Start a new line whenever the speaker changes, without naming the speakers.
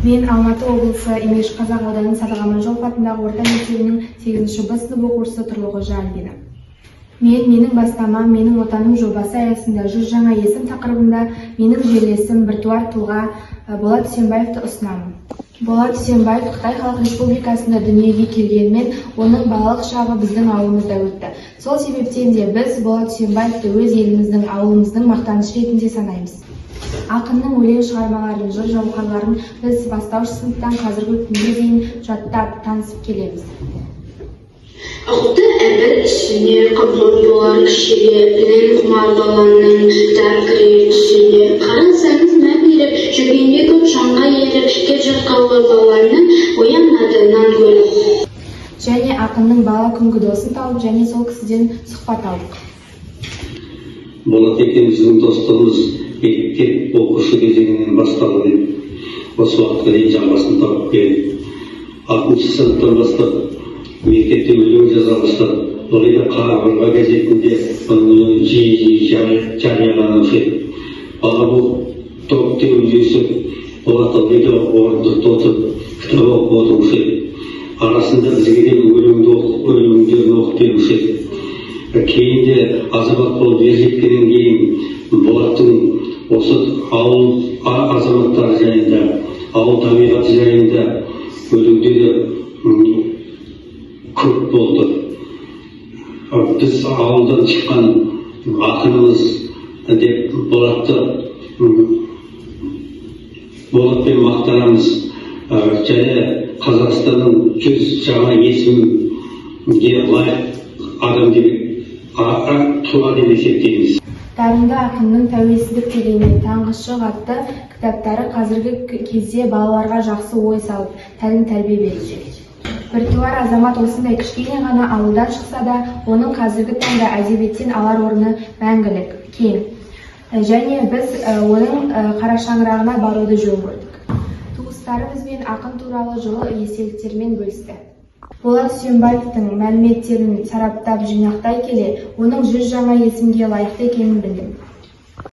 Мен Алматы облысы Имеш Қазақ ауданының Садық Аманжолов атындағы орта мектебінің 8-ші Б сынып оқушысы Тұрлықожа Альбина. Менің бастамам, менің отаным жобасы аясында 100 жаңа есім тақырыбында менің жерлесім біртуар тұлға Болат Үсенбаевты ұсынамын. Болат Үсенбаев Қытай Халық Республикасында дүниеге келгенмен, оның балалық шағы біздің ауылымызда өтті. Сол себептен де біз Болат Үсенбаевты өз еліміздің, ауылымыздың мақтанышы ретінде санаймыз. Ақынның өлең шығармаларын, жыр жауһарларын біз бастауыш сыныптан қазіргі күнге дейін жаттап, танысып келеміз.
Ақылды әрбір ісіне қамқор болар кішіге, білім құмар баланың да кірер түсіне. Қарасаңыз мән беріп, жүргенде көп шаңға еріп, кеп жатқан балаларының оянатынын көріп.
Және ақынның бала күнгі досын тауып, және сол кісіден сұхбат алдық.
Болат екеуміздің достығымыз мектеп оқушы кезеңінен басталды. Осы уақытқа дейін жалғасын тауып келді. 6-шы сыныптан бастап мектепте өлең жаза бастады. Ылғи Қарағанға газетінде жиі жарияланушы еді. Бала болып топ теуіп өсіп, Болат ылғи орындықта отырып, кітап оқып отырушы еді. Арасында бізге де өлеңдерін оқып беруші еді. Кейін де азамат болып ержеткеннен кейін Болаттың осы ауыл азаматтары жайында, ауыл табиғаты жайында өлеңдері көп болды. Біз ауылдан шыққан ақынымыз деп Болатпен мақтанамыз. Және Қазақстанның 100 жаңа есімге лайық адам деп тұлға деп есептейміз.
Дарынды ақынның тәуелсіздік дегенмен таңғышық атты кітаптары қазіргі кезде балаларға жақсы ой салып, тәлім тәрбие береді. Біртуар азамат осындай кішкене ғана ауылдан шықса да, оның қазіргі таңда әдебиеттен алар орны мәңгілік, кең. Және біз оның қара шаңырағына баруды жөн көрдік. Туыстарымызбен ақын туралы жылы естеліктермен бөлісті. Болат Үсенбаевтың мәліметтерін сараптап жинақтай келе, оның 100 жаңа есімге лайықты екенін білдім.